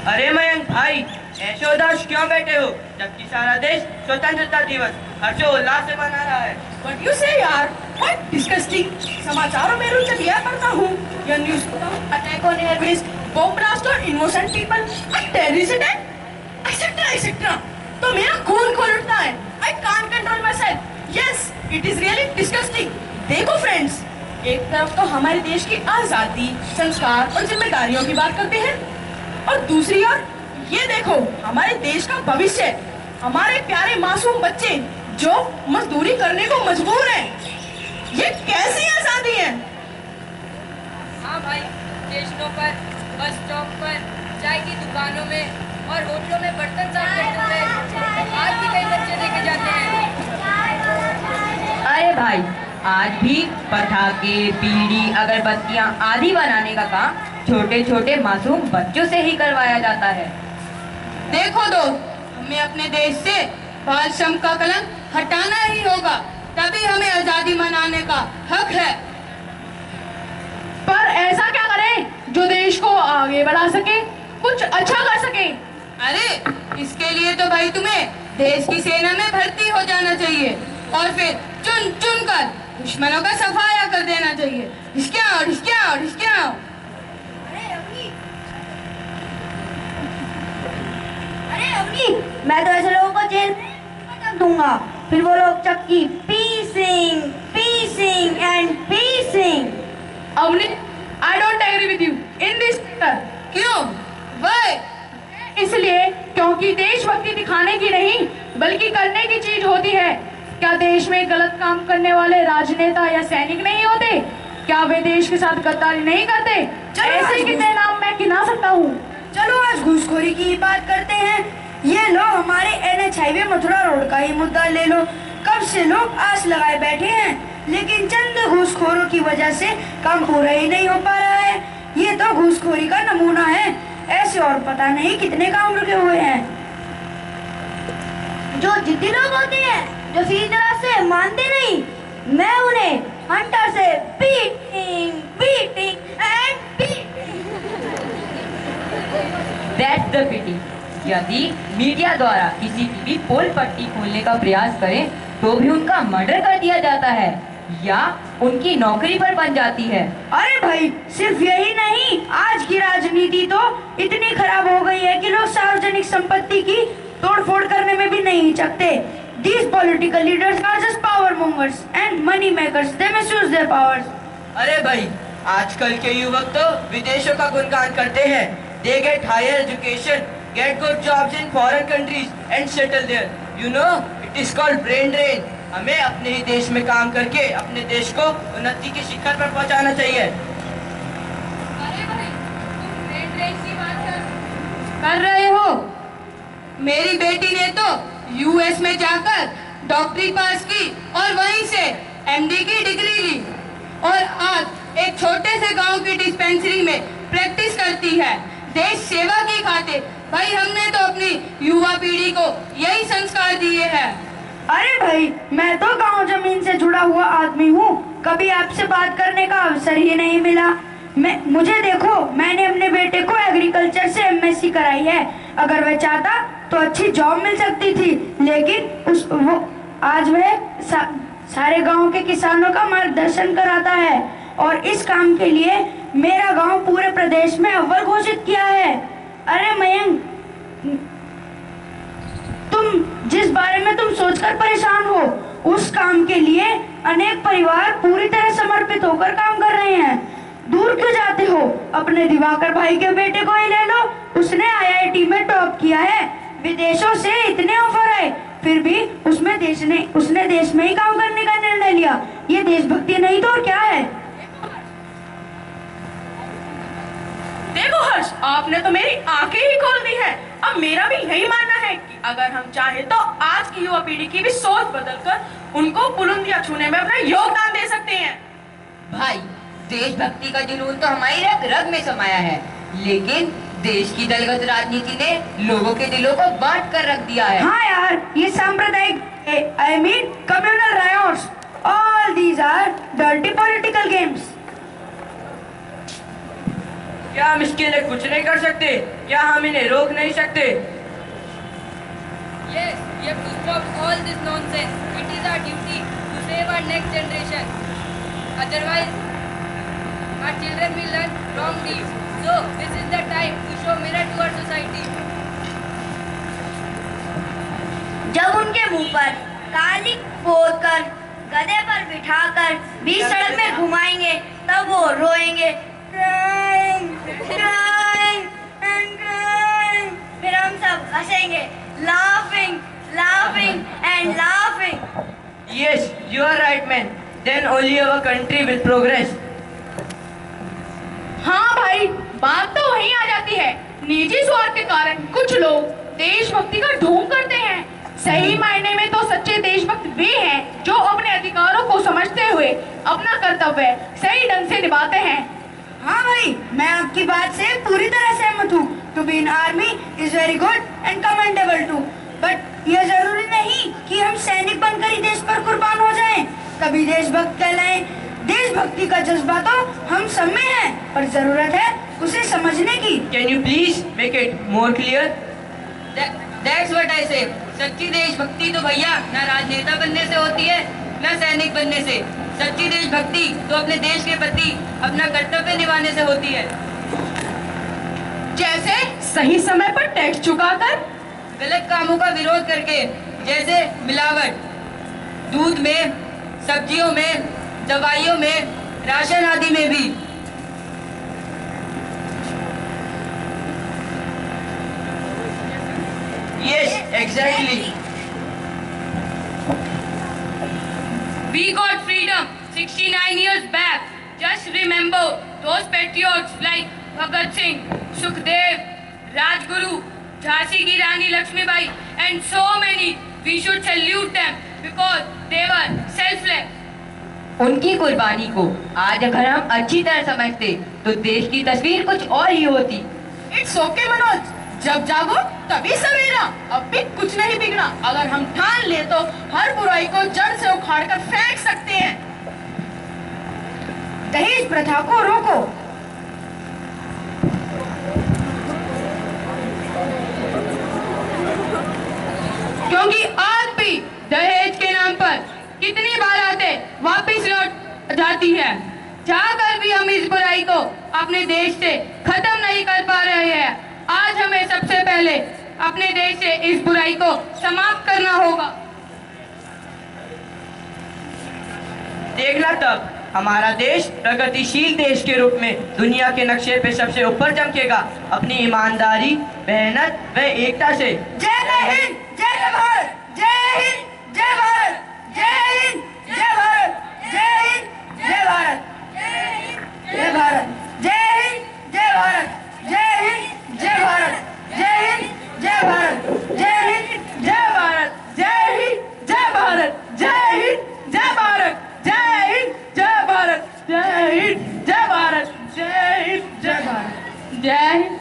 अरे मयंक भाई, ऐसे उदास क्यों बैठे हो जबकि सारा देश स्वतंत्रता दिवस हर्षोल्लास से मना रहा है। What you say यार? What disgusting? समाचारों में रोज लिया करता हूँ। यह news attack on airbase, bomb blast और innocent people, terrorist attack, etcetera etcetera. तो मेरा खून खोल उठता है। I can't control myself. Yes, it is really disgusting. देखो फ्रेंड्स, एक तरफ तो हमारे देश की आजादी, संस्कार और जिम्मेदारियों की बात करते हैं, और दूसरी ओर ये देखो हमारे देश का भविष्य, हमारे प्यारे मासूम बच्चे जो मजदूरी करने को मजबूर हैं। ये कैसी आजादी है? हाँ भाई, स्टेशनों पर, बस स्टॉप पर, चाय की दुकानों में और होटलों में बर्तन साफ करते हुए आज भी कई बच्चे देखे जाते हैं। अरे भाई, आज भी पटाखे, बीड़ी, अगरबत्तियां आदि बनाने का काम छोटे छोटे मासूम बच्चों से ही करवाया जाता है। देखो दोस्त, हमें अपने देश से बाल श्रम का कलंक हटाना ही होगा, तभी हमें आजादी मनाने का हक है। पर ऐसा क्या करें जो देश को आगे बढ़ा सके, कुछ अच्छा कर सके? अरे इसके लिए तो भाई तुम्हें देश की सेना में भर्ती हो जाना चाहिए और फिर चुन चुन कर दुश्मनों का सफाया कर देना चाहिए। इसके अरे अभी मैं तो ऐसे लोगों को जेल में कर दूंगा, फिर वो लोग चक्की पीसिंग पीसिंग एंड पीसिंग। Avni, I don't agree with you in this matter. क्यों? Why? इसलिए क्योंकि देशभक्ति दिखाने की नहीं बल्कि करने की चीज होती है। क्या देश में गलत काम करने वाले राजनेता या सैनिक नहीं होते? क्या वे देश के साथ गद्दारी नहीं करते? ऐसे कितने नाम मैं गिना सकता हूँ। चलो आज घूसखोरी की बात करते हैं। ये लो हमारे NH हाईवे मथुरा रोड का ही मुद्दा ले लो। कब से लोग आस लगाए बैठे हैं, लेकिन चंद घूसखोरों की वजह से काम पूरा ही नहीं हो पा रहा है। ये तो घूसखोरी का नमूना है। ऐसे और पता नहीं कितने काम रुके हुए हैं। जो जिद्दी लोग होते हैं, जो सीधी तरह से मानते नहीं, मैं उन्हें हंटर से beating beating and beating. That's the pity. यदि मीडिया द्वारा किसी की भी पोल पट्टी खोलने का प्रयास करें तो भी उनका मर्डर कर दिया जाता है या उनकी नौकरी पर बन जाती है। अरे भाई, सिर्फ यही नहीं, आज की राजनीति तो इतनी खराब हो गई है कि लोग सार्वजनिक संपत्ति की तोड़फोड़ करने में भी नहीं हिचकते। These political leaders are just power mongers and money makers. They misuse their powers. अरे भाई, आजकल के युवक तो विदेशों का गुणगान करते हैं। They get higher education, get good jobs in foreign countries and settle there. You know, it is called brain drain. हमें अपने ही देश में काम करके अपने देश को उन्नति के शिखर पर पहुंचाना चाहिए। अरे भाई, तुम ब्रेन ड्रेन की बात कर रहे हो? मेरी बेटी ने तो US में जाकर डॉक्टरी पास की और वहीं से MD की डिग्री ली और आज एक छोटे से गांव की डिस्पेंसरी में प्रैक्टिस करती है देश सेवा की खातिर। भाई, हमने तो अपनी युवा पीढ़ी को यही संस्कार दिए हैं। अरे भाई, मैं तो गांव जमीन से जुड़ा हुआ आदमी हूँ, कभी आपसे बात करने का अवसर ही नहीं मिला। मुझे देखो, मैंने अपने बेटे को एग्रीकल्चर से MSc कराई है। अगर वह चाहता तो अच्छी जॉब मिल सकती थी, लेकिन आज वह सारे गांव के किसानों का मार्गदर्शन कराता है और इस काम के लिए मेरा गांव पूरे प्रदेश में अव्वल घोषित किया है। अरे मयंक, तुम जिस बारे में तुम सोचकर परेशान हो, उस काम के लिए अनेक परिवार पूरी तरह समर्पित होकर काम कर रहे हैं। दूर क्यों जाते हो? अपने दिवाकर भाई के बेटे को ही ले लो, उसने IIT में टॉप किया है। विदेशों से इतने ऑफर आए, फिर भी उसने देश में ही काम करने का निर्णय लिया। ये देशभक्ति नहीं तो और क्या है? देखो हर्ष, आपने तो मेरी आंखें ही खोल दी है। अब मेरा भी यही मानना है कि अगर हम चाहें तो आज की युवा पीढ़ी की भी सोच बदलकर उनको बुलंदियां छूने में अपना योगदान दे सकते हैं। भाई, देशभक्ति का जुनून तो हमारी रग रग में समाया है, लेकिन देश की दलगत राजनीति ने लोगों के दिलों को बांट कर रख दिया है। हाँ यार, ये सांप्रदायिक communal riots, all these are dirty political games. क्या हम इसके लिए कुछ नहीं कर सकते? क्या हम इन्हें रोक नहीं सकते? Yes, we have to stop all this nonsense. It is our duty to save our next generation. Otherwise, our children will learn wrong deeds. So, this is the time to show mirror to our society. जब उनके मुंह पर कालिक पोत कर गधे पर बिठाकर बीच सड़क में घुमाएंगे तब वो रोएंगे, crying, crying and crying. फिर हम सब हंसेंगे, laughing, laughing and laughing. Yes, you are right, man. Then only our country will progress. हाँ भाई, बात तो वहीं आ जाती है। निजी स्वार्थ के कारण कुछ लोग देशभक्ति का ढोंग करते हैं। सही मायने में तो सच्चे देशभक्त वे हैं जो अपने अधिकारों को समझते हुए अपना कर्तव्य सही ढंग से निभाते हैं। हाँ भाई, मैं आपकी बात से पूरी तरह सहमत हूँ। To be in army is very good and commendable too, but यह जरूरी नहीं कि हम सैनिक बनकर ही देश पर कुर्बान हो जाएं, तभी देशभक्त कहलाएं। देशभक्ति का जज्बा तो हम सब में है, पर जरूरत है उसे समझने की। Can you please make it more clear? That's what I say. सच्ची देशभक्ति तो भैया न राजनेता बनने से होती है न सैनिक बनने से। सच्ची देशभक्ति तो अपने देश के प्रति अपना कर्तव्य निभाने से होती है। जैसे सही समय पर टैक्स चुकाकर, गलत कामों का विरोध करके, जैसे मिलावट दूध में, सब्जियों में, दवाइयों में, राशन आदि में भी। Yes, exactly. We got freedom 69 years back. Just remember those patriots like Bhagat Singh, Sukhdev, Rajguru, Jhansi ki Rani Lakshmibai, and so many. We should salute them because they were selfless. उनकी कुर्बानी को आज अगर हम अच्छी तरह समझते तो देश की तस्वीर कुछ और ही होती। It's okay मनोज, जब जागो तभी सवेरा। अब भी कुछ नहीं बिगड़ा। अगर हम ठान ले तो हर बुराई को जड़ से उखाड़ कर फेंक सकते हैं। दहेज प्रथा को रोको। क्योंकि आज भी दहेज के नाम पर कितनी बारातें वापस लौट जाती है। चाहकर भी हम इस बुराई को अपने देश से खत्म नहीं कर पा रहे हैं। आज हमें सबसे पहले अपने देश से इस बुराई को समाप्त करना होगा। देखना तब हमारा देश प्रगतिशील देश के रूप में दुनिया के नक्शे पे सबसे ऊपर चमकेगा, अपनी ईमानदारी, मेहनत व एकता से। जय हिंद, जय भारत, जय हिंद, जय भारत, जय हिंद, जय भारत, जय हिंद, जय भारत, जय भारत, जय हिंद, जय भारत, जय हिंद, जय भारत, जय हिंद, जय भारत, जय हिंद, जय भारत, जय हिंद, जय भारत, जय हिंद, जय भारत, जय हिंद, जय भारत, जय हिंद, जय भारत, जय हिंद, जय भारत, जय हिंद।